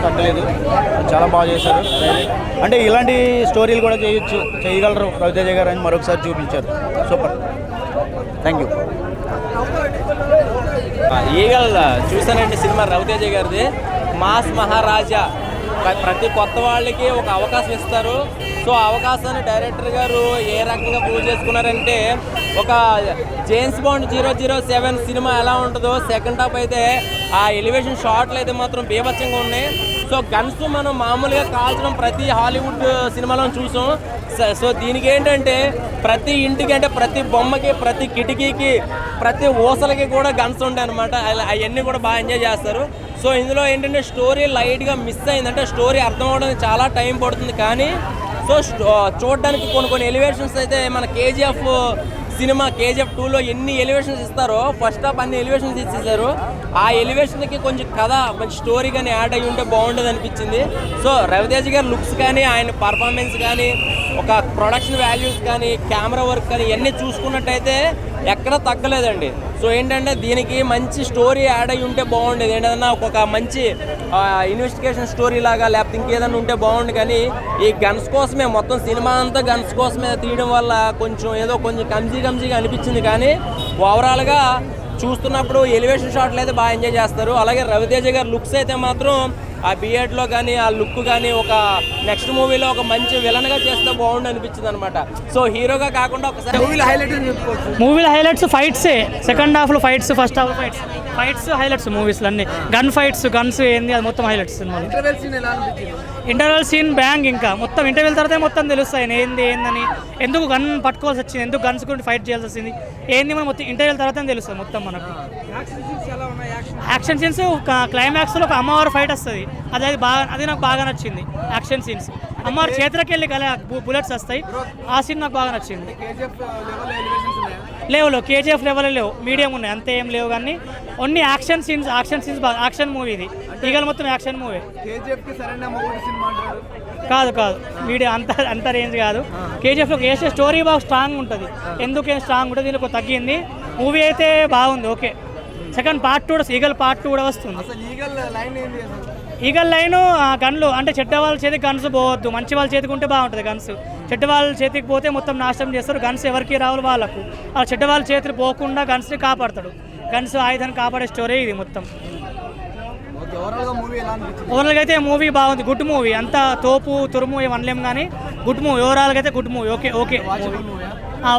తగ్గలేదు, చాలా బాగా చేశారు. అంటే ఇలాంటి స్టోరీలు కూడా చేయగలరు రవితేజ గారు అని మరొకసారి చూపించారు. Super, thank you. ఈగల్ చూసానండి సినిమా రవితేజ గారిది. మాస్ మహారాజా, ప్రతి కొత్త వాళ్ళకి ఒక అవకాశం ఇస్తారు. సో అవకాశాన్ని డైరెక్టర్ గారు ఏ రకంగా ప్రూవ్ చేసుకున్నారంటే, ఒక జేమ్స్ బాండ్ 007 సినిమా ఎలా ఉంటుందో సెకండ్ హాఫ్ అయితే ఆ ఎలివేషన్ షాట్లు అయితే మాత్రం బీభత్సంగా ఉన్నాయి. సో గన్స్ మనం మామూలుగా కాల్చడం ప్రతి హాలీవుడ్ సినిమాలో చూసాం. సో దీనికి ఏంటంటే ప్రతి ఇంటికి, అంటే ప్రతి బొమ్మకి, ప్రతి కిటికీకి, ప్రతి ఊసలకి కూడా గన్స్ ఉంటాయి అనమాట. అవన్నీ కూడా బాగా ఎంజాయ్ చేస్తారు. సో ఇందులో ఏంటంటే స్టోరీ లైట్గా మిస్ అయింది, అంటే స్టోరీ అర్థం అవడానికి చాలా టైం పడుతుంది. కానీ సో చూడడానికి కొన్ని ఎలివేషన్స్ అయితే మన కేజీఎఫ్ సినిమా KGF 2లో ఎన్ని ఎలివేషన్స్ ఇస్తారో ఫస్ట్ హాఫ్ అన్ని ఎలివేషన్స్ ఇచ్చేసారు. ఆ ఎలివేషన్కి కొంచెం కథ, మంచి స్టోరీ కానీ యాడ్ అయ్యి ఉంటే బాగుండేది అనిపించింది. సో రవితేజ గారి లుక్స్ కానీ, ఆయన పర్ఫార్మెన్స్ కానీ, ఒక ప్రొడక్షన్ వాల్యూస్ కానీ, కెమెరా వర్క్ కానీ ఇవన్నీ చూసుకున్నట్టయితే ఎక్కడ తగ్గలేదండి. సో ఏంటంటే దీనికి మంచి స్టోరీ యాడ్ అయ్యి ఉంటే బాగుండేది. ఏంటన్నా ఒక మంచి ఇన్వెస్టిగేషన్ స్టోరీ లాగా, లేకపోతే ఇంకేదన్నా ఉంటే బాగుండు. కానీ ఈ గన్స్ కోసమే, మొత్తం సినిమా అంతా గన్స్ కోసమే తీయడం వల్ల కొంచెం కమ్జీగా అనిపించింది. కానీ ఓవరాల్గా చూస్తున్నప్పుడు ఎలివేషన్ షాట్లు అయితే బాగా ఎంజాయ్ చేస్తారు. అలాగే రవితేజ గారి లుక్స్ అయితే మాత్రం ఆ బియర్డ్లో కానీ, ఆ లుక్ కానీ, ఒక నెక్స్ట్ మూవీలో ఒక మంచి విలన్గా చేస్తే బాగుండు అనిపించింది అనమాట. సో హీరోగా కాకుండా ఒకసారి మూవీలో హైలైట్స్ ఫైట్సే. సెకండ్ హాఫ్లో fights, first half fights highlights మూవీస్లో అన్ని. గన్స్ ఏంది అది మొత్తం హైలైట్స్. Interval scene bang. ఇంకా మొత్తం ఇంటర్వెల్ తర్వాత మొత్తం తెలుస్తాయి ఏందని, ఎందుకు గన్ పట్టుకోవాల్సి వచ్చింది, ఎందుకు గన్స్ గురించి ఫైట్ చేయాల్సి వచ్చింది ఏంది, మనం మొత్తం ఇంటర్వెల్ తర్వాత తెలుస్తుంది మొత్తం మనకు. యాక్షన్ సీన్స్ క్లైమాక్స్లో ఒక అమ్మవారు ఫైట్ వస్తుంది, అది నాకు బాగా నచ్చింది. యాక్షన్ సీన్స్ అమ్మవారు చేతులకి వెళ్ళి బుల్లెట్స్ వస్తాయి, ఆ సీన్ నాకు బాగా నచ్చింది. లేవు KGF లెవెల్ లేవు, మీడియం ఉన్నాయి, అంతే ఏం లేవు. కానీ ఓన్లీ యాక్షన్ సీన్స్ బాగా. యాక్షన్ మూవీ ఇది, ఈగల్ మొత్తం యాక్షన్ మూవీ. కాదు మీడియం అంత రేంజ్ కాదు. KGFలో స్టోరీ బాగా స్ట్రాంగ్ ఉంటుంది, ఎందుకేం స్ట్రాంగ్ ఉంటుంది, దీనికి తగ్గింది. మూవీ అయితే బాగుంది, okay. Second part 2 eagle part 2 కూడా వస్తుంది. ఈగల్ లైన్ గన్లు, అంటే చెడ్డ వాళ్ళ చేతికి గన్స్ పోవద్దు, మంచి వాళ్ళ చేతికి ఉంటే బాగుంటుంది గన్స్. చెడ్డ వాళ్ళ చేతికి పోతే మొత్తం నాశనం చేస్తారు. గన్స్ ఎవరికి రావాలి వాళ్ళకు, ఆ చెడ్డ వాళ్ళ చేతులు పోకుండా గన్స్ని కాపాడతాడు. గన్స్ ఆయుధాన్ని కాపాడే స్టోరీ ఇది మొత్తం. ఓవరాల్గా అయితే మూవీ బాగుంది, గుడ్ మూవీ. అంతా తోపు తురుము ఏమనలేము, కానీ గుడ్ మూవీ. ఓవరాల్గా అయితే గుడ్ మూవీ, ఓకే.